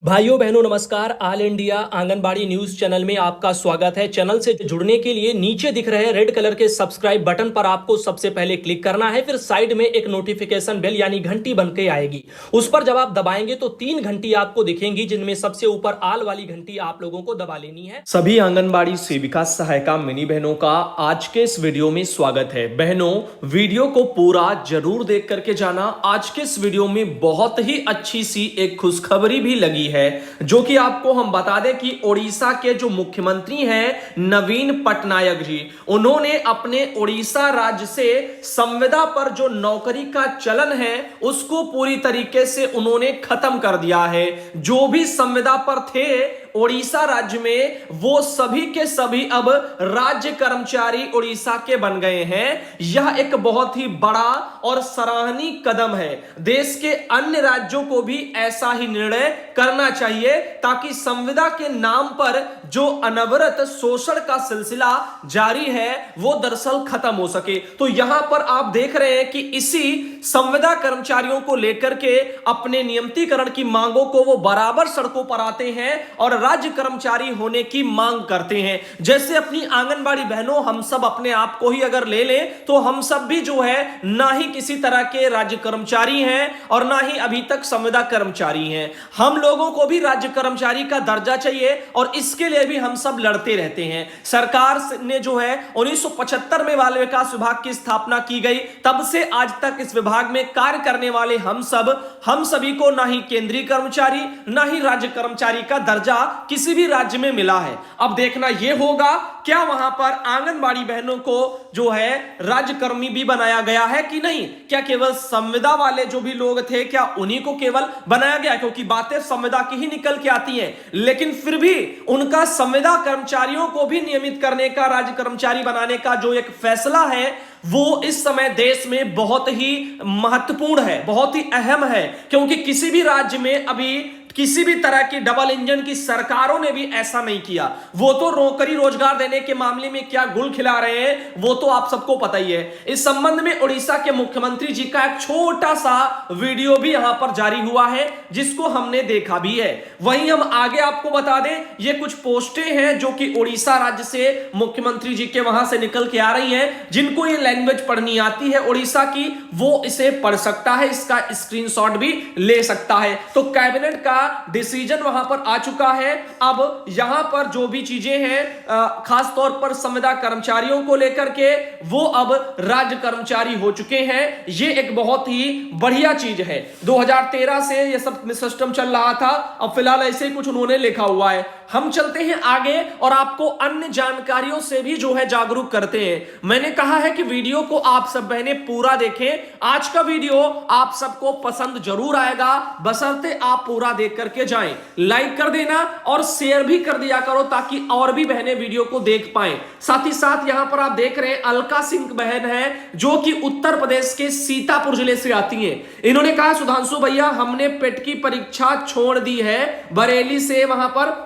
भाइयों बहनों नमस्कार। All India anganwadi news channel में आपका स्वागत है। चैनल से जुड़ने के लिए नीचे दिख रहे रेड कलर के सब्सक्राइब बटन पर आपको सबसे पहले क्लिक करना है। फिर साइड में एक नोटिफिकेशन बेल यानी घंटी बन के आएगी, उस पर जब आप दबाएंगे तो 3 घंटी आपको दिखेंगी, जिनमें सबसे ऊपर आल वाली घंटी आप लोगों को दबा लेनी है। सभी आंगनबाड़ी सेविका सहायिका मिनी बहनों का आज के इस वीडियो में स्वागत है। बहनों, वीडियो को पूरा जरूर देख करके जाना। आज के इस वीडियो में बहुत ही अच्छी सी एक खुशखबरी भी लगी है, जो कि आपको हम बता दें कि ओडिशा के जो मुख्यमंत्री हैं नवीन पटनायक जी, उन्होंने अपने ओडिशा राज्य से संविदा पर जो नौकरी का चलन है उसको पूरी तरीके से उन्होंने खत्म कर दिया है। जो भी संविदा पर थे ओडिशा राज्य में, वो सभी के सभी अब राज्य कर्मचारी ओडिशा के बन गए हैं। यह एक बहुत ही बड़ा और सराहनीय कदम है। देश के अन्य राज्यों को भी ऐसा ही निर्णय करना चाहिए, ताकि संविदा के नाम पर जो अनवरत शोषण का सिलसिला जारी है वो दरअसल खत्म हो सके। तो यहां पर आप देख रहे हैं कि इसी संविदा कर्मचारियों को लेकर के अपने नियमितीकरण की मांगों को वो बराबर सड़कों पर आते हैं और राज्य कर्मचारी होने की मांग करते हैं। जैसे अपनी आंगनबाड़ी बहनों, हम सब अपने आप को ही अगर ले लें तो हम सब भी जो है ना ही किसी तरह के राज्य कर्मचारी हैं और ना ही अभी तक संविदा कर्मचारी हैं। हम लोगों को भी राज्य कर्मचारी का दर्जा चाहिए और इसके लिए भी हम सब लड़ते रहते हैं। सरकार ने जो है 1975 में बाल विकास विभाग की स्थापना की गई, तब से आज तक इस विभाग में कार्य करने वाले हम सभी को ना ही केंद्रीय कर्मचारी ना ही राज्य कर्मचारी का दर्जा किसी भी राज्य में मिला है। अब देखना यह होगा क्या वहां पर आंगनबाड़ी बहनों को जो है राज्य कर्मी भी बनाया गया है कि नहीं। क्या केवल संविदा वाले जो भी लोग थे, क्या उन्हीं को केवल बनाया गया, क्योंकि बातें संविदा की ही निकल के आती हैं, लेकिन फिर भी उनका संविदा कर्मचारियों को भी नियमित करने का, राज्य कर्मचारी बनाने का जो एक फैसला है वो इस समय देश में बहुत ही महत्वपूर्ण है, बहुत ही अहम है। क्योंकि किसी भी राज्य में अभी किसी भी तरह की डबल इंजन की सरकारों ने भी ऐसा नहीं किया। वो तो नौकरी रोजगार देने के मामले में क्या गुल खिला रहे हैं वो तो आप सबको पता ही है। इस संबंध में ओडिशा के मुख्यमंत्री जी का एक छोटा सा वीडियो भी यहां पर जारी हुआ है, जिसको हमने देखा भी है। वहीं हम आगे आपको बता दें, ये कुछ पोस्टें हैं जो कि ओडिशा राज्य से मुख्यमंत्री जी के वहां से निकल के आ रही हैं। जिनको ये लैंग्वेज पढ़नी आती है ओडिशा की, वो इसे पढ़ सकता है, इसका स्क्रीनशॉट भी ले सकता है। तो कैबिनेट का डिसीजन वहां पर आ चुका है। अब यहां पर जो भी चीजें हैं खास तौर पर संविदा कर्मचारियों को लेकर के, वो अब राज्य कर्मचारी हो चुके हैं। ये एक बहुत ही बढ़िया चीज है। 2013 से ये सब सिस्टम चल रहा था, अब फिलहाल ऐसे ही कुछ उन्होंने लिखा हुआ है। हम चलते हैं आगे और आपको अन्य जानकारियों से भी जो है जागरूक करते हैं। मैंने कहा है कि वीडियो को आप सब बहनें पूरा देखें। आज का वीडियो आप सबको पसंद जरूर आएगा, बशर्ते आप पूरा देख करके जाएं। लाइक कर देना और शेयर भी कर दिया करो, ताकि और भी बहनें वीडियो को देख पाएं। साथ ही साथ यहां पर आप देख रहे हैं अलका सिंह बहन है, जो कि उत्तर प्रदेश के सीतापुर जिले से आती हैं। इन्होंने कहा, सुधांशु भैया हमने पेट की परीक्षा छोड़ दी है, बरेली से, वहां पर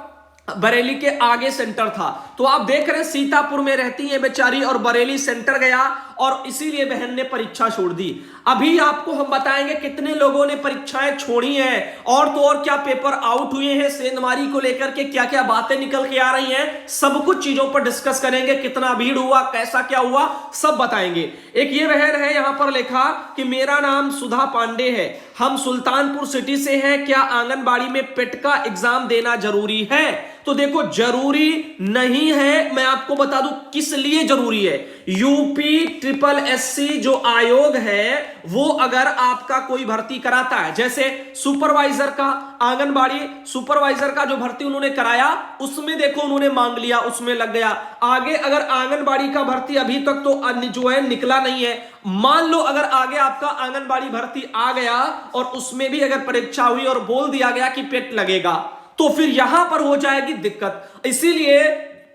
बरेली के आगे सेंटर था। तो आप देख रहे हैं सीतापुर में रहती है बेचारी और बरेली सेंटर गया और इसीलिए बहन ने परीक्षा छोड़ दी। अभी आपको हम बताएंगे कितने लोगों ने परीक्षाएं छोड़ी हैं और तो और क्या पेपर आउट हुए हैं, सेंधमारी को लेकर के क्या क्या बातें निकल के आ रही हैं, सब कुछ चीजों पर डिस्कस करेंगे। कितना भीड़ हुआ, कैसा क्या हुआ, सब बताएंगे। एक ये बहन है यहां पर लिखा कि मेरा नाम सुधा पांडे है, हम सुल्तानपुर सिटी से हैं, क्या आंगनबाड़ी में पेट का एग्जाम देना जरूरी है। तो देखो, जरूरी नहीं है। मैं आपको बता दूं किस लिए जरूरी है। यूपी ट्रिपल एससी जो आयोग है, वो अगर आपका कोई भर्ती कराता है, जैसे सुपरवाइजर का, आंगनबाड़ी सुपरवाइजर का जो भर्ती उन्होंने कराया, उसमें देखो उन्होंने मांग लिया, उसमें लग गया। आगे अगर आंगनबाड़ी का भर्ती अभी तक तो जो है निकला नहीं है, मान लो अगर आगे आपका आंगनबाड़ी भर्ती आ गया और उसमें भी अगर परीक्षा हुई और बोल दिया गया कि पेट लगेगा, तो फिर यहां पर हो जाएगी दिक्कत। इसीलिए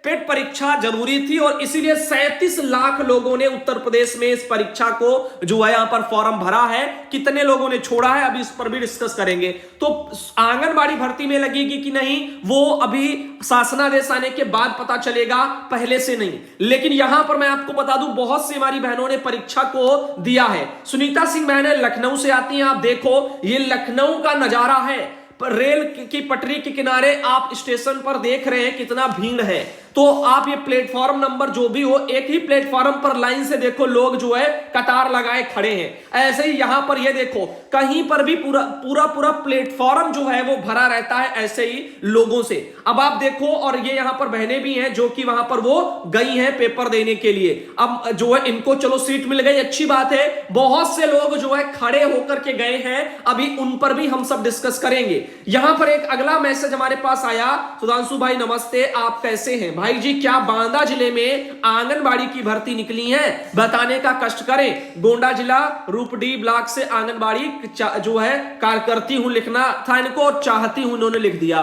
पेट परीक्षा जरूरी थी और इसीलिए 37 लाख लोगों ने उत्तर प्रदेश में इस परीक्षा को जो है यहां पर फॉर्म भरा है। कितने लोगों ने छोड़ा है अभी इस पर भी डिस्कस करेंगे। तो आंगनबाड़ी भर्ती में लगेगी कि नहीं, वो अभी शासनादेश आने के बाद पता चलेगा, पहले से नहीं। लेकिन यहां पर मैं आपको बता दूं, बहुत सी हमारी बहनों ने परीक्षा को दिया है। सुनीता सिंह बहन लखनऊ से आती हैं, आप देखो ये लखनऊ का नजारा है। रेल की पटरी के किनारे आप स्टेशन पर देख रहे हैं कितना भीड़ है। तो आप ये प्लेटफॉर्म नंबर जो भी हो, एक ही प्लेटफॉर्म पर लाइन से देखो लोग जो है कतार लगाए खड़े हैं। ऐसे ही यहां पर ये देखो कहीं पर भी पूरा पूरा पूरा प्लेटफॉर्म जो है वो भरा रहता है ऐसे ही लोगों से। अब आप देखो, और ये यहां पर बहनें भी हैं जो कि वहां पर वो गई हैं पेपर देने के लिए। अब जो है इनको चलो सीट मिल गई, अच्छी बात है। बहुत से लोग जो है खड़े होकर के गए हैं, अभी उन पर भी हम सब डिस्कस करेंगे। यहां पर एक अगला मैसेज हमारे पास आया। सुधांशु भाई नमस्ते, आप कैसे हैं? भाई जी, क्या बांदा जिले में आंगनबाड़ी की भर्ती निकली है? बताने का कष्ट करें। गोंडा जिला रूपडी ब्लॉक से आंगनबाड़ी जो है कार्यकर्ती हूं, लिखना था इनको और चाहती हूं इन्होंने लिख दिया,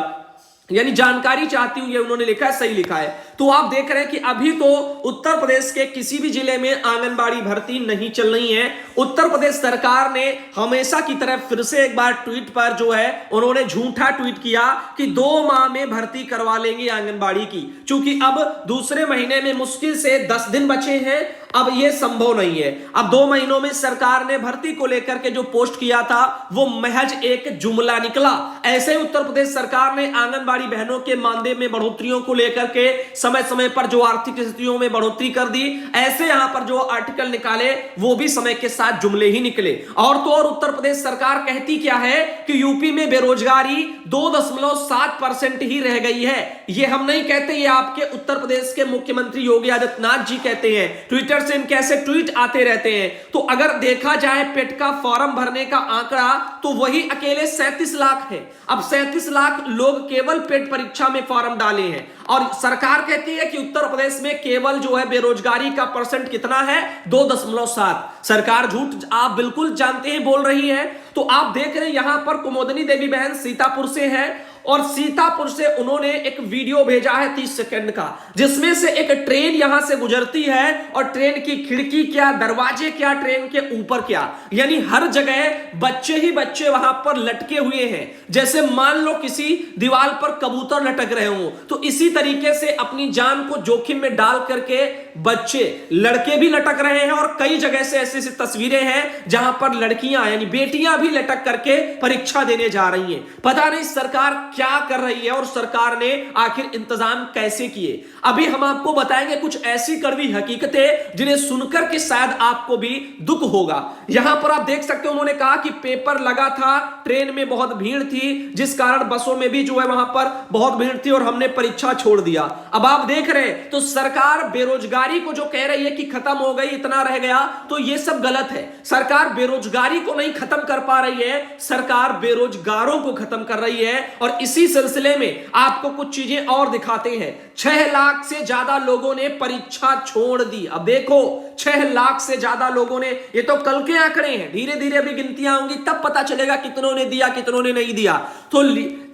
यानी जानकारी चाहती हूं ये उन्होंने लिखा है, सही लिखा है। तो आप देख रहे हैं कि अभी तो उत्तर प्रदेश के किसी भी जिले में आंगनबाड़ी भर्ती नहीं चल रही है। उत्तर प्रदेश सरकार ने हमेशा की तरह फिर से एक बार ट्वीट पर जो है उन्होंने झूठा ट्वीट किया कि 2 माह में भर्ती करवा लेंगे आंगनबाड़ी की, क्योंकि अब दूसरे महीने में मुश्किल से 10 दिन बचे हैं। अब यह संभव नहीं है। अब 2 महीनों में सरकार ने भर्ती को लेकर के जो पोस्ट किया था वो महज एक जुमला निकला। ऐसे ही उत्तर प्रदेश सरकार ने आंगनबाड़ी बहनों के मानदेय में बढ़ोतरियों को लेकर के समय समय पर जो आर्थिक स्थितियों में बढ़ोतरी कर दी। ऐसे यहां पर जो आर्टिकल निकाले वो भी समय के साथ जुमले ही निकले। और तो और उत्तर प्रदेश सरकार कहती क्या है कि यूपी में बेरोजगारी 2.7% ही रह गई है। ये हम नहीं कहते, ये आपके उत्तर प्रदेश के मुख्यमंत्री योगी आदित्यनाथ जी कहते हैं। ट्विटर से इनके ऐसे ट्वीट आते रहते हैं। तो अगर देखा जाए पेट का फॉर्म भरने का आंकड़ा तो वही अकेले 37 लाख है। अब 37 लाख लोग केवल पेट परीक्षा में फॉर्म डाले हैं, और सरकार कहती है कि उत्तर प्रदेश में केवल जो है बेरोजगारी का परसेंट कितना है, 2.7। सरकार झूठ आप बिल्कुल जानते हैं बोल रही है। तो आप देख रहे हैं यहां पर कुमोदनी देवी बहन सीतापुर से है, और सीतापुर से उन्होंने एक वीडियो भेजा है 30 सेकंड का, जिसमें से एक ट्रेन यहां से गुजरती है और ट्रेन की खिड़की क्या, दरवाजे क्या, ट्रेन के ऊपर क्या, यानी हर जगह बच्चे ही बच्चे वहां पर लटके हुए हैं। जैसे मान लो किसी दीवार पर कबूतर लटक रहे हो, तो इसी तरीके से अपनी जान को जोखिम में डाल करके बच्चे, लड़के भी लटक रहे हैं। और कई जगह से ऐसी ऐसी तस्वीरें हैं जहां पर लड़कियां यानी बेटियां भी लटक करके परीक्षा देने जा रही हैं। पता नहीं सरकार क्या कर रही है और सरकार ने आखिर इंतजाम कैसे किए। अभी हम आपको बताएंगे कुछ ऐसी कड़वी हकीकतें जिन्हें सुनकर के शायद आपको भी दुख होगा। यहां पर आप देख सकते हो उन्होंने कहा कि पेपर लगा था, ट्रेन में बहुत भीड़ थी, जिस कारण बसों में भी जो है वहां पर बहुत भीड़ थी और हमने परीक्षा छोड़ दिया। अब आप देख रहे हैं तो सरकार बेरोजगारी को जो कह रही है कि खत्म हो गई, इतना रह गया, तो यह सब गलत है। सरकार बेरोजगारी को नहीं खत्म कर पा रही है, सरकार बेरोजगारों को खत्म कर रही है। और इसी सिलसिले में आपको कुछ चीजें और दिखाते हैं। 6 लाख से ज्यादा लोगों ने परीक्षा छोड़ दी। अब देखो 6 लाख से ज्यादा लोगों ने, ये तो कल के आंकड़े हैं, धीरे धीरे अभी गिनतियां होंगी तब पता चलेगा कितनों ने दिया कितनों ने नहीं दिया, तो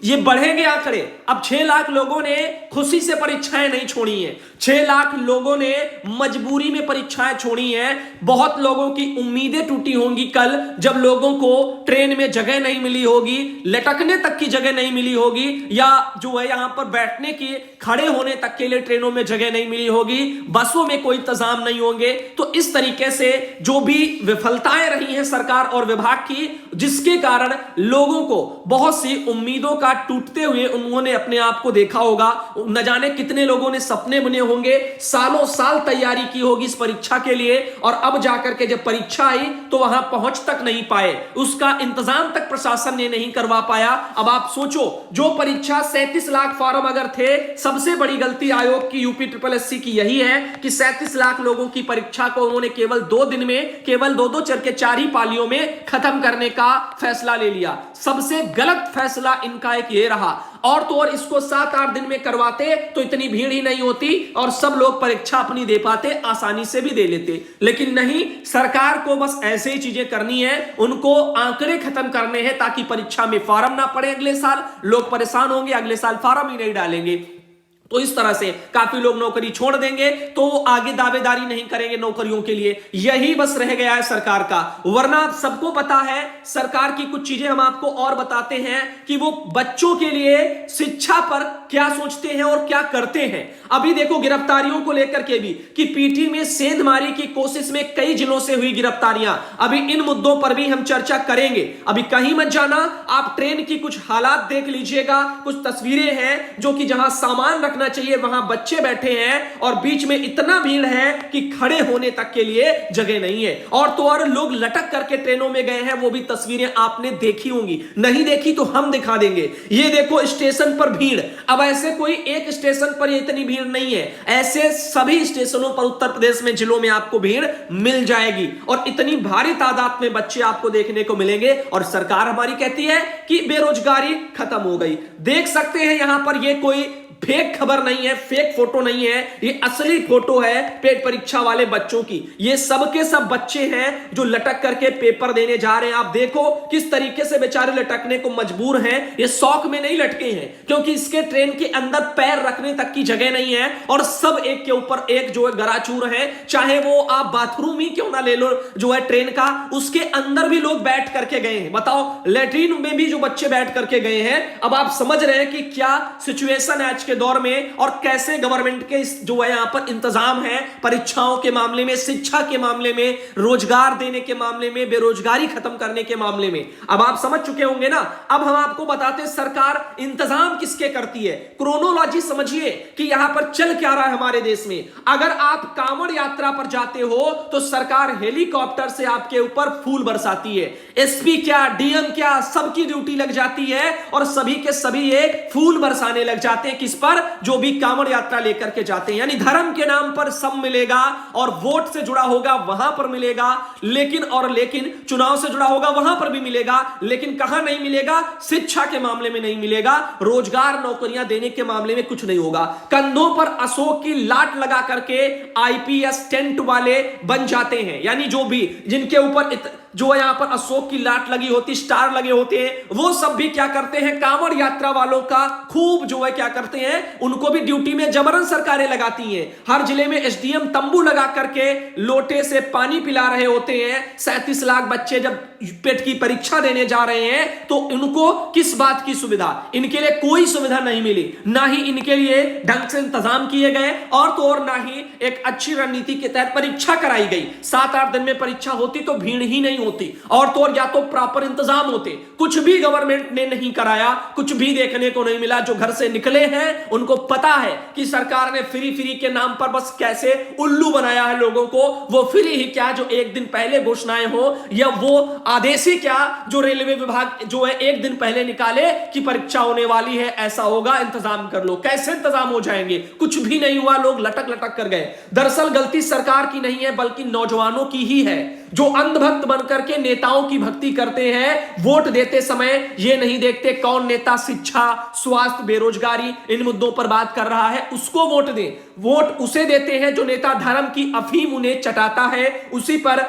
ये बढ़ेंगे आंकड़े। अब 6 लाख लोगों ने खुशी से परीक्षाएं नहीं छोड़ी हैं, 6 लाख लोगों ने मजबूरी में परीक्षाएं छोड़ी हैं। बहुत लोगों की उम्मीदें टूटी होंगी कल, जब लोगों को ट्रेन में जगह नहीं मिली होगी, लटकने तक की जगह नहीं मिली होगी, या जो है यहां पर बैठने की, खड़े होने तक के लिए ट्रेनों में जगह नहीं मिली होगी, बसों में कोई इंतजाम नहीं होंगे। तो इस तरीके से जो भी विफलताएं रही हैं सरकार और विभाग की, जिसके कारण लोगों को बहुत सी उम्मीदों का टूटते हुए उन्होंने अपने आप को देखा होगा। न जाने कितने लोगों ने सपने बुने होंगे, सालों साल तैयारी की होगी इस परीक्षा के लिए, और अब जाकर के जब परीक्षा आई तो वहां पहुंच तक नहीं पाए, उसका इंतजाम तक प्रशासन ने नहीं करवा पाया। अब आप सोचो, जो परीक्षा 37 लाख फॉर्म अगर थे, सबसे बड़ी गलती आयोग की यूपी SSSC की यही है कि 37 लाख लोगों की परीक्षा को उन्होंने केवल 2 दिन में, केवल 2-2 चल के 4 ही पालियों में खत्म करने का फैसला ले लिया। सबसे गलत फैसला इनका एक ये रहा। और तो और इसको 7-8 दिन में करवाते तो इतनी भीड़ ही नहीं होती और सब लोग परीक्षा अपनी दे पाते, आसानी से भी दे लेते। लेकिन नहीं, सरकार को बस ऐसे ही चीजें करनी है, उनको आंकड़े खत्म करने हैं ताकि परीक्षा में फॉर्म ना पड़े, अगले साल लोग परेशान होंगे, अगले साल फॉर्म ही नहीं डालेंगे। तो इस तरह से काफी लोग नौकरी छोड़ देंगे, तो वो आगे दावेदारी नहीं करेंगे नौकरियों के लिए। यही बस रह गया है सरकार का, वरना सबको पता है सरकार की कुछ चीजें हम आपको और बताते हैं कि वो बच्चों के लिए शिक्षा पर क्या सोचते हैं और क्या करते हैं। अभी देखो गिरफ्तारियों को लेकर के भी कि पीटी में सेंधमारी की कोशिश में कई जिलों से हुई गिरफ्तारियां, अभी इन मुद्दों पर भी हम चर्चा करेंगे। अभी कहीं मत जाना, आप ट्रेन की कुछ हालात देख लीजिएगा, कुछ तस्वीरें हैं जो कि जहां सामान रखना चाहिए वहां बच्चे बैठे हैं और बीच में इतना भीड़ है कि खड़े होने तक के लिए जगह नहीं है। और तो और लोग लटक करके ट्रेनों में गए हैं, वो भी तस्वीरें आपने देखी होंगी, नहीं देखी तो हम दिखा देंगे। ये देखो स्टेशन पर भीड़। अब ऐसे कोई एक स्टेशन पर इतनी भीड़ नहीं है, ऐसे सभी स्टेशनों पर उत्तर प्रदेश में जिलों में आपको भीड़ मिल जाएगी और इतनी भारी तादाद में बच्चे आपको देखने को मिलेंगे। और सरकार हमारी कहती है कि बेरोजगारी खत्म हो गई। देख सकते हैं यहां पर ये कोई फेक खबर नहीं है, फेक फोटो नहीं है, ये असली फोटो है पेट परीक्षा वाले बच्चों की। ये सब के सब बच्चे हैं जो लटक करके पेपर देने जा रहे हैं। आप देखो किस तरीके से बेचारे लटकने को मजबूर हैं। ये शौक में नहीं लटके हैं, क्योंकि इसके ट्रेन के अंदर पैर रखने तक की जगह नहीं है और सब एक के ऊपर एक जो है गराचूर है। चाहे वो आप बाथरूम ही क्यों ना ले लो जो है ट्रेन का, उसके अंदर भी लोग बैठ करके गए हैं। बताओ, लैट्रीन में भी जो बच्चे बैठ करके गए हैं। अब आप समझ रहे हैं कि क्या सिचुएशन है आज के दौर में और कैसे गवर्नमेंट के जो है यहां पर इंतजाम है परीक्षाओं के मामले में, शिक्षा के मामले में, रोजगार देने के मामले में, बेरोजगारी खत्म करने के मामले में। अब आप समझ चुके होंगे ना। अब हम आपको बताते हैं सरकार इंतजाम किसके करती है। क्रोनोलॉजी समझिए कि यहां पर चल क्या रहा है हमारे देश में। अगर आप कांवड़ यात्रा पर जाते हो तो सरकार हेलीकॉप्टर से आपके ऊपर फूल बरसाती है। एसपी क्या, डीएम क्या, सबकी ड्यूटी लग जाती है और सभी के सभी ये फूल बरसाने लग जाते हैं। किस पर? जो भी कांवड़ यात्रा लेकर के जाते हैं। यानी धर्म के नाम पर सब मिलेगा और वोट से जुड़ा होगा वहां पर मिलेगा, लेकिन चुनाव से जुड़ा होगा वहां पर भी मिलेगा, लेकिन कहां नहीं मिलेगा? शिक्षा के मामले में नहीं मिलेगा, रोजगार नौकरियां देने के मामले में कुछ नहीं होगा। कंधों पर अशोक की लाट लगा करके आईपीएस टेंट वाले बन जाते हैं। यानी जो भी जिनके ऊपर जो है यहां पर अशोक की लाट लगी होती, स्टार लगे होते हैं, वो सब भी क्या करते हैं? कांवड़ यात्रा वालों का खूब जो है क्या करते हैं, उनको भी ड्यूटी में जबरन सरकारें लगाती हैं। हर जिले में एसडीएम तंबू लगा करके लोटे से पानी पिला रहे होते हैं। 37 लाख बच्चे जब पेट की परीक्षा देने जा रहे हैं तो इनको किस बात की सुविधा? इनके लिए कोई सुविधा नहीं मिली, ना ही इनके लिए ढंग से इंतजाम किए गए और तो और ना ही एक अच्छी रणनीति के तहत परीक्षा कराई गई। 7-8 दिन में परीक्षा होती तो भीड़ ही नहीं होती और तो और या तो प्रॉपर इंतजाम होते। कुछ भी गवर्नमेंट ने नहीं कराया, कुछ भी देखने को नहीं मिला। जो घर से निकले हैं उनको पता है कि सरकार ने फ्री के नाम पर बस कैसे उल्लू बनाया है लोगों को। वो फ्री ही क्या जो एक दिन पहले घोषणाएं हो, या वो आदेश ही क्या जो रेलवे विभाग जो है एक दिन पहले निकाले कि परीक्षा होने वाली है, ऐसा होगा, इंतजाम कर लो। कैसे इंतजाम हो जाएंगे? कुछ भी नहीं हुआ, लोग लटक कर गए। दरअसल गलती सरकार की नहीं है बल्कि नौजवानों की ही है, जो अंधभक्त बनकर के नेताओं की भक्ति करते हैं। वोट देते समय ये नहीं देखते कौन नेता शिक्षा, स्वास्थ्य, बेरोजगारी इन मुद्दों पर बात कर रहा है, उसको वोट दें। वोट उसे देते हैं जो नेता धर्म की अफीम उन्हें चटाता है। उसी पर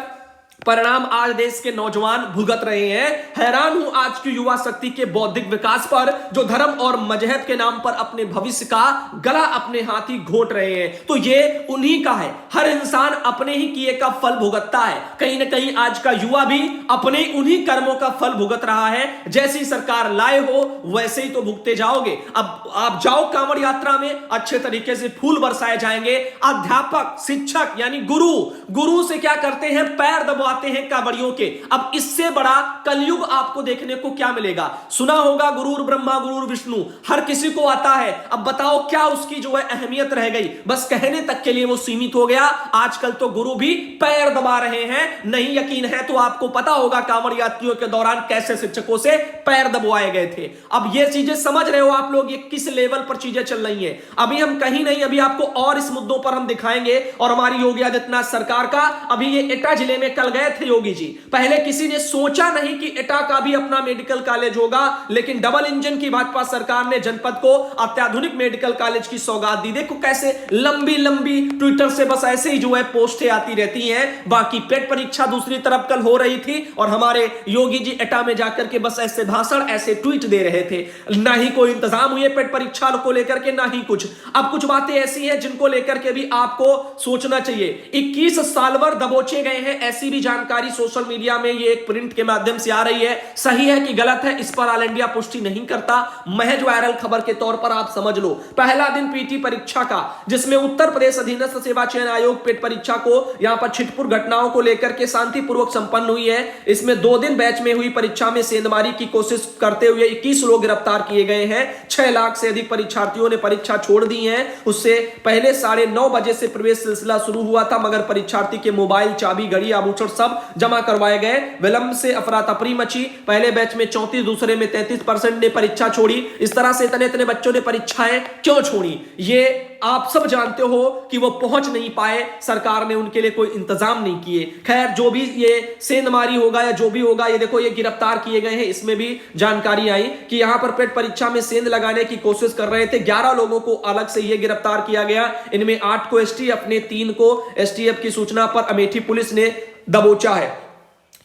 परिणाम आज देश के नौजवान भुगत रहे हैं। हैरान हूं आज की युवा शक्ति के बौद्धिक विकास पर, जो धर्म और मजहब के नाम पर अपने भविष्य का गला अपने हाथ ही घोट रहे हैं। तो ये उन्हीं का है। हर इंसान अपने ही किए का फल भुगतता है। कहीं ना कहीं आज का युवा भी अपने उन्हीं कर्मों का फल भुगत रहा है। जैसी सरकार लाए हो वैसे ही तो भुगते जाओगे। अब आप जाओ कांवड़ यात्रा में, अच्छे तरीके से फूल बरसाए जाएंगे। अध्यापक, शिक्षक यानी गुरु से क्या करते हैं? पैर दबा हैं कांवड़ियों के। अब इससे बड़ा कलयुग आपको देखने को क्या मिलेगा? सुना होगा गुरुर ब्रह्मा गुरुर विष्णु, हर किसी को आता है। अब बताओ क्या उसकी जो है अहमियत रह गई? बस कहने तक के लिए वो सीमित हो गया। आजकल तो गुरु भी पैर दबा रहे हैं। नहीं यकीन है तो आपको पता होगा कांवड़ यात्रियों के दौरान कैसे शिक्षकों से पैर दबवाए गए थे। अब ये चीजें समझ रहे हो आप लोग, ये किस लेवल पर चीजें चल रही हैं। अभी हम कहीं नहीं, अभी आपको और इस मुद्दों पर हम दिखाएंगे। और हमारी योगी आदित्यनाथ सरकार का, अभी ये एटा जिले में कल गए गए थे योगी जी। पहले किसी ने सोचा नहीं कि एटा का भी अपना मेडिकल कॉलेज होगा, लेकिन डबल इंजन की भाजपा सरकार ने जनपद को अत्याधुनिक मेडिकल कॉलेज की सौगात दी। देखो कैसे लंबी लंबी ट्विटर से बस ऐसे ही जो है पोस्टें आती रहती हैं। बाकी पेट परीक्षा दूसरी तरफ कल हो रही थी और हमारे योगी जी एटा में जाकर के बस ऐसे भाषण, ऐसे ट्वीट दे रहे थे। ना ही कोई इंतजाम हुए पेट परीक्षा को लेकर के, ना ही कुछ। अब कुछ बातें ऐसी हैं जिनको लेकर के भी आपको सोचना चाहिए। 21 सालवर दबोचे गए हैं, ऐसी भी जानकारी सोशल मीडिया में ये एक प्रिंट के माध्यम से आ रही है। सही है कि गलत है, इस पर ऑल इंडिया पुष्टि नहीं करता, महज वायरल खबर के तौर पर आप समझ लो। पहला दिन पीटी परीक्षा का, जिसमें उत्तर प्रदेश अधीनस्थ सेवा चयन आयोग पेट परीक्षा को यहां पर छिटपुर घटनाओं को लेकर के शांतिपूर्वक संपन्न हुई है। इसमें 2 दिन बैच में हुई परीक्षा में सेंधमारी की कोशिश करते हुए 21 लोग गिरफ्तार किए गए हैं। 6 लाख से अधिक परीक्षार्थियों ने परीक्षा छोड़ दी है। उससे पहले 9:30 बजे से प्रवेश सिलसिला शुरू हुआ था, मगर परीक्षार्थी के मोबाइल, चाबी, घड़ी, आभूषण सब जमा करवाए गए। विलंब से अफरा तफरी मची। पहले बैच में 34, दूसरे में 33% ने परीक्षा छोड़ी। इस तरह से इतने बच्चों ने परीक्षाएं क्यों छोड़ी, ये आप सब जानते हो कि वो पहुंच नहीं पाए, सरकार ने उनके लिए कोई इंतजाम नहीं किए। खैर, जो भी ये सेंधमारी होगा या जो भी होगा, ये देखो ये गिरफ्तार किए गए हैं। इसमें भी जानकारी आई कि यहां पर पेट परीक्षा में सेंध लगाने की कोशिश कर रहे थे। 11 लोगों को अलग से ये गिरफ्तार किया गया। इनमें 8 को एसटीएफ ने, 3 को एसटीएफ की सूचना पर अमेठी पुलिस ने दबोचा है।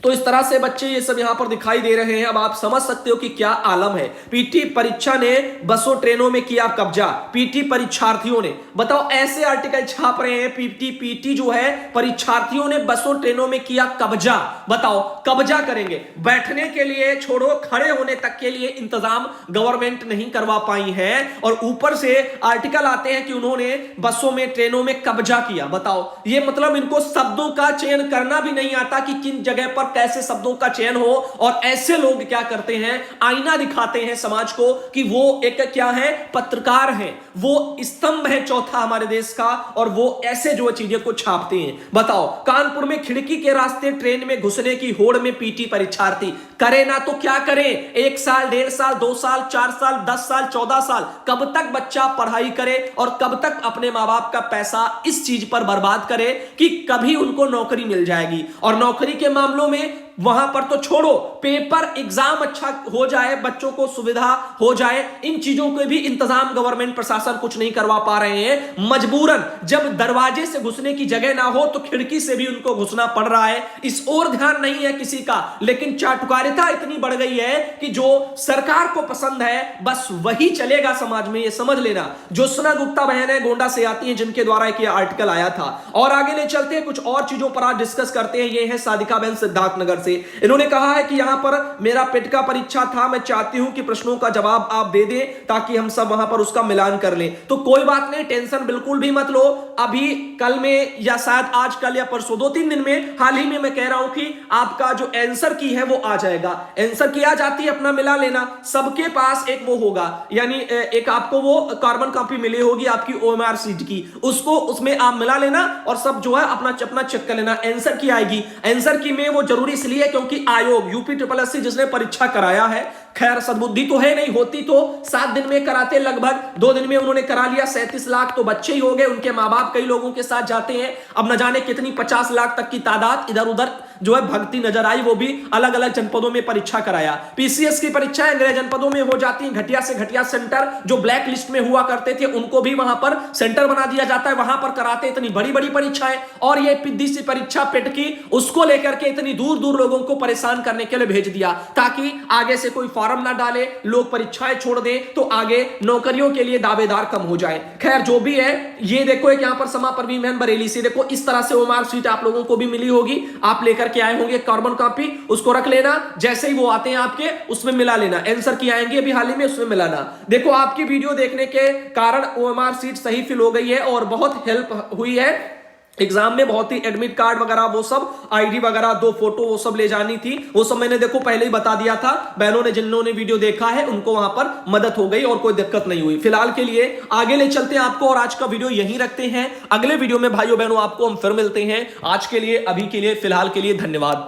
तो इस तरह से बच्चे ये सब यहां पर दिखाई दे रहे हैं। अब आप समझ सकते हो कि क्या आलम है। पीटी परीक्षा ने बसों ट्रेनों में किया कब्जा, पीटी परीक्षार्थियों ने। बताओ, ऐसे आर्टिकल छाप रहे हैं, पीटी जो है परीक्षार्थियों ने बसों ट्रेनों में किया कब्जा। बताओ, कब्जा करेंगे, बैठने के लिए छोड़ो, खड़े होने तक के लिए इंतजाम गवर्नमेंट नहीं करवा पाई है। और ऊपर से आर्टिकल आते हैं कि उन्होंने बसों में, ट्रेनों में कब्जा किया। बताओ, ये मतलब इनको शब्दों का चयन करना भी नहीं आता कि किन जगह पर कैसे शब्दों का चयन हो। और ऐसे लोग क्या करते हैं, आईना दिखाते हैं समाज को कि वो एक क्या है, पत्रकार हैं, वो स्तंभ है चौथा हमारे देश का, और वो ऐसे जो चीजें को छापते हैं। बताओ, कानपुर में खिड़की के रास्ते ट्रेन में घुसने की होड़ में पीटी परीक्षार्थी, करे ना तो क्या करें। 1 साल, 1.5 साल, 2 साल, 4 साल, 10 साल, 14 साल, कब तक बच्चा पढ़ाई करे और कब तक अपने मां बाप का पैसा इस चीज पर बर्बाद करे कि कभी उनको नौकरी मिल जाएगी। और नौकरी के मामलों में वहां पर तो छोड़ो, पेपर एग्जाम अच्छा हो जाए, बच्चों को सुविधा हो जाए, इन चीजों के भी इंतजाम गवर्नमेंट प्रशासन कुछ नहीं करवा पा रहे हैं। मजबूरन जब दरवाजे से घुसने की जगह ना हो तो खिड़की से भी उनको घुसना पड़ रहा है। इस ओर ध्यान नहीं है किसी का, लेकिन चाटुकारिता इतनी बढ़ गई है कि जो सरकार को पसंद है बस वही चलेगा समाज में। ये समझ लेना। ज्योत्सना गुप्ता बहन है, गोंडा से आती है, जिनके द्वारा एक आर्टिकल आया था। और आगे ले चलते हैं, कुछ और चीजों पर आज डिस्कस करते हैं। ये है सादिका बहन सिद्धार्थनगर से। इन्होंने कहा है कि यहां पर मेरा पेट का परीक्षा था, मैं चाहती हूं कि प्रश्नों का जवाब आप दे दें ताकि हम सब वहां पर उसका मिलान कर लें। तो कोई बात नहीं, टेंशन बिल्कुल भी मत लो। अभी कल में या शायद आज, कल या परसों, 2-3 दिन में, हाल ही में मैं कह रहा हूं कि आपका जो आंसर की है वो आ जाएगा। आंसर की आ जाती है, अपना मिला लेना। सबके पास एक वो होगा, यानी एक आपको वो कार्बन कॉपी मिली होगी आपकी ओएमआर सीट की, उसको उसमें आप मिला लेना और सब जो है अपना चेक कर लेना। आंसर की आएगी। आंसर की में वो जरूरी इसलिए क्योंकि आयोग यूपीएससी जिसने परीक्षा कराया है, खैर सद्बुद्धि तो है नहीं, होती तो 7 दिन में कराते, लगभग 2 दिन में उन्होंने करा लिया। 37 लाख तो बच्चे ही हो गए, उनके मां बाप कई लोगों के साथ जाते हैं। अब न जाने कितनी 50 लाख तक की तादाद इधर उधर जो है भगती नजर आई, वो भी अलग अलग जनपदों में परीक्षा कराया। पीसीएस की परीक्षाएं गृह जनपदों में हो जाती हैं। घटिया से घटिया सेंटर जो ब्लैक लिस्ट में हुआ करते थे उनको भी वहां पर सेंटर बना दिया जाता है, वहां पर कराते इतनी बड़ी बड़ी परीक्षाएं। और ये पिद्दी सी परीक्षा पेट की, उसको लेकर के इतनी दूर दूर लोगों को परेशान करने के लिए भेज दिया ताकि आगे से कोई फॉर्म ना डाले, लोग परीक्षाएं छोड़ दें, तो आगे नौकरियों के लिए दावेदार कम हो जाए। खैर जो भी है, ये देखो एक यहां पर समा परवीन बहन बरेली से, देखो इस तरह से वो मार्कशीट आप लोगों को भी मिली होगी, आप लेकर के आए होंगे कार्बन कॉपी, उसको रख लेना। जैसे ही वो आते हैं आपके, उसमें मिला लेना। आंसर की आएंगे अभी हाल ही में, उसमें मिलाना। देखो आपकी वीडियो देखने के कारण ओएमआर सीट सही फिल हो गई है और बहुत हेल्प हुई है एग्जाम में। बहुत ही एडमिट कार्ड वगैरह वो सब, आईडी वगैरह, 2 फोटो वो सब ले जानी थी, वो सब मैंने देखो पहले ही बता दिया था। बहनों ने, जिन्होंने वीडियो देखा है, उनको वहां पर मदद हो गई और कोई दिक्कत नहीं हुई। फिलहाल के लिए आगे ले चलते हैं आपको, और आज का वीडियो यहीं रखते हैं। अगले वीडियो में भाइयों बहनों आपको हम फिर मिलते हैं। आज के लिए, अभी के लिए, फिलहाल के लिए धन्यवाद।